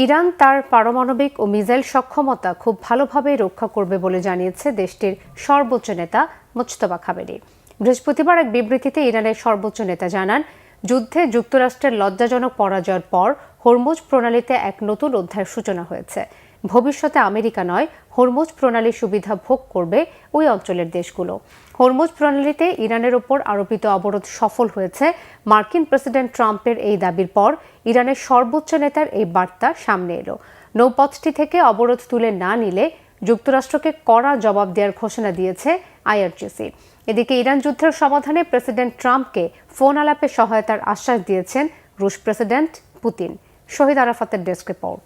Iran তার পারমাণবিক ও missile সক্ষমতা খুব ভালোভাবে রক্ষা করবে বলে জানিয়েছে দেশটির সর্বোচ্চ নেতা মুজতবা খামেনি। বৃহস্পতিবার এক বিবৃতিতে ইরানের সর্বোচ্চ নেতা জানান, যুদ্ধে যুক্তরাষ্ট্রের লজ্জাজনক পরাজয়ের পর হরমুজ প্রণালীতে এক নতুন অধ্যায়ের সূচনা হয়েছে। ভবিষ্যতে আমেরিকা নয়, হরমুজ প্রণালীর সুবিধা ভোগ করবে ওই অঞ্চলের দেশগুলো। হরমুজ প্রণালীতে ইরানের ওপর আরোপিত অবরোধ সফল হয়েছে। মার্কিন প্রেসিডেন্ট ট্রাম্পের এই দাবির পর ইরানের সর্বোচ্চ নেতার এই বার্তা সামনে এলো। নৌপথটি থেকে অবরোধ তুলে না নিলে যুক্তরাষ্ট্রকে কড়া জবাব দেওয়ার ঘোষণা দিয়েছে আইআরজিসি। এদিকে ইরান যুদ্ধের সমাধানে প্রেসিডেন্ট ট্রাম্পকে ফোন আলাপে সহায়তার আশ্বাস দিয়েছেন রুশ প্রেসিডেন্ট পুতিন। শহীদ আরাফাতের ডেস্ক রিপোর্ট।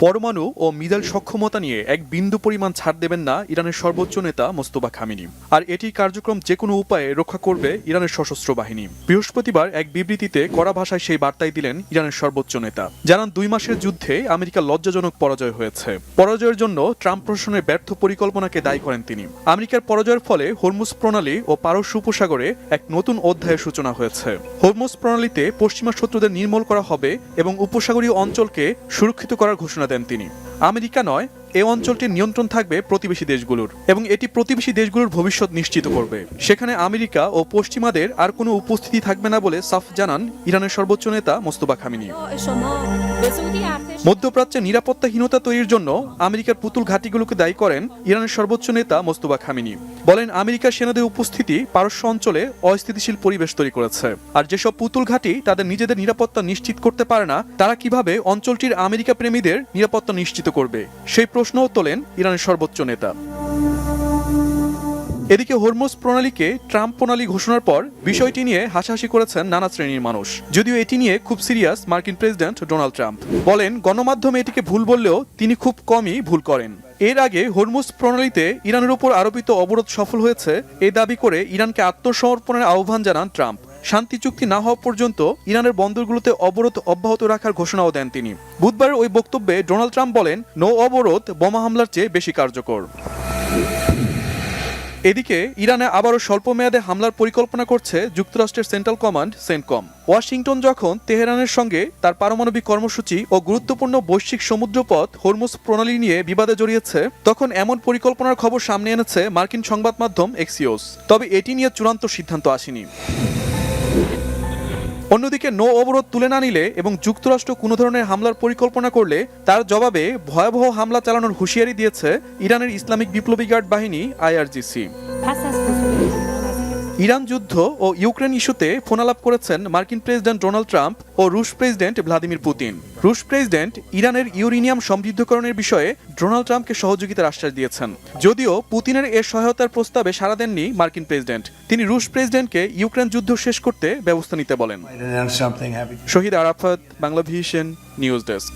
পরমাণু ও মিসাইল সক্ষমতা নিয়ে এক বিন্দু পরিমাণ ছাড় দেবেন না ইরানের সর্বোচ্চ নেতা মোস্তফা খামেনি। আর এটি কার্যক্রম যে কোনো উপায়ে রক্ষা করবে ইরানের সশস্ত্র বাহিনী। বৃহস্পতিবার এক বিবৃতিতে কড়া ভাষায় সেই বার্তাই দিলেন ইরানের সর্বোচ্চ নেতা। জানান, 2 মাসের যুদ্ধে আমেরিকার লজ্জাজনক পরাজয় হয়েছে। পরাজয়ের জন্য ট্রাম্প প্রশাসনের ব্যর্থ পরিকল্পনাকে দায়ী করেন তিনি। আমেরিকার পরাজয়ের ফলে হরমুজ প্রণালী ও পারস্য উপসাগরে এক নতুন অধ্যায়ের সূচনা হয়েছে। হরমুজ প্রণালীতে পশ্চিমা শত্রুদের নির্মূল করা হবে এবং উপসাগরীয় অঞ্চলকে সুরক্ষিত করার ঘোষণা দেন তিনি। আমেরিকা নয়, এই অঞ্চলটির নিয়ন্ত্রণ থাকবে প্রতিবেশী দেশগুলোর এবং এটি প্রতিবেশী দেশগুলোর ভবিষ্যৎ নিশ্চিত করবে। সেখানে আমেরিকা ও পশ্চিমাদের আর কোনো উপস্থিতি থাকবে না বলে সাফ জানান ইরানের সর্বোচ্চ নেতা মোস্তফা খামেনি। মধ্যপ্রাচ্যে নিরাপত্তাহীনতা তৈরির জন্য আমেরিকার পুতুল ঘাঁটিগুলোকে দায়ী করেন ইরানের সর্বোচ্চ নেতা মোস্তফা খামেনি। বলেন, আমেরিকার সেনাদের উপস্থিতি পারস্য অঞ্চলে অস্থিতিশীল পরিবেশ তৈরি করেছে। আর যেসব পুতুল ঘাঁটি তাদের নিজেদের নিরাপত্তা নিশ্চিত করতে পারে না, তারা কিভাবে অঞ্চলটির আমেরিকা প্রেমীদের নিরাপত্তা নিশ্চিত করবে, সেই প্রশ্নও তোলেন ইরানের সর্বোচ্চ নেতা। এদিকে হরমুজ প্রণালীকে ট্রাম্প প্রণালী ঘোষণার পর বিষয়টি নিয়ে হাসাহাসি করেছেন নানা শ্রেণীর মানুষ। যদিও এটি নিয়ে খুব সিরিয়াস মার্কিন প্রেসিডেন্ট ডোনাল্ড ট্রাম্প। বলেন, গণমাধ্যমে এটিকে ভুল বললেও তিনি খুব কমই ভুল করেন। এর আগে হরমুজ প্রণালীতে ইরানের উপর আরোপিত অবরোধ সফল হয়েছে এই দাবি করে ইরানকে আত্মসমর্পণের আহ্বান জানান ট্রাম্প। শান্তি চুক্তি না হওয়া পর্যন্ত ইরানের বন্দরগুলোতে অবরোধ অব্যাহত রাখার ঘোষণাও দেন তিনি। বুধবারের ওই বক্তব্যে ডোনাল্ড ট্রাম্প বলেন, নৌ অবরোধ বোমা হামলার চেয়ে বেশি কার্যকর। এদিকে ইরানে আবারও স্বল্প মেয়াদে হামলার পরিকল্পনা করছে যুক্তরাষ্ট্রের সেন্ট্রাল কমান্ড সেন্টকম। ওয়াশিংটন যখন তেহরানের সঙ্গে তার পারমাণবিক কর্মসূচি ও গুরুত্বপূর্ণ বৈশ্বিক সমুদ্রপথ হরমুজ প্রণালী নিয়ে বিবাদে জড়িয়েছে, তখন এমন পরিকল্পনার খবর সামনে এনেছে মার্কিন সংবাদ মাধ্যম এক্সিওস। তবে এটি নিয়ে চূড়ান্ত সিদ্ধান্ত আসেনি। অন্যদিকে নৌ অবরোধ তুলে না নিলে এবং যুক্তরাষ্ট্র কোনো ধরনের হামলার পরিকল্পনা করলে তার জবাবে ভয়াবহ হামলা চালানোর হুঁশিয়ারি দিয়েছে ইরানের ইসলামিক বিপ্লবী গার্ড বাহিনী আইআরজিসি। ইরান যুদ্ধ ও ইউক্রেন ইস্যুতে ফোনালাপ করেছেন মার্কিন প্রেসিডেন্ট ডোনাল্ড ট্রাম্প ও রুশ প্রেসিডেন্ট ভ্লাদিমির পুতিন। রুশ প্রেসিডেন্ট ইরানের ইউরেনিয়াম সমৃদ্ধকরণের বিষয়ে ডোনাল্ড ট্রাম্পকে সহযোগিতার আশ্বাস দিয়েছেন। যদিও পুতিনের এ সহায়তার প্রস্তাবে সাড়া দেননি মার্কিন প্রেসিডেন্ট। তিনি রুশ প্রেসিডেন্টকে ইউক্রেন যুদ্ধ শেষ করতে ব্যবস্থা নিতে বলেন। শহীদ আরাফাত, বাংলাভিশন নিউজ ডেস্ক।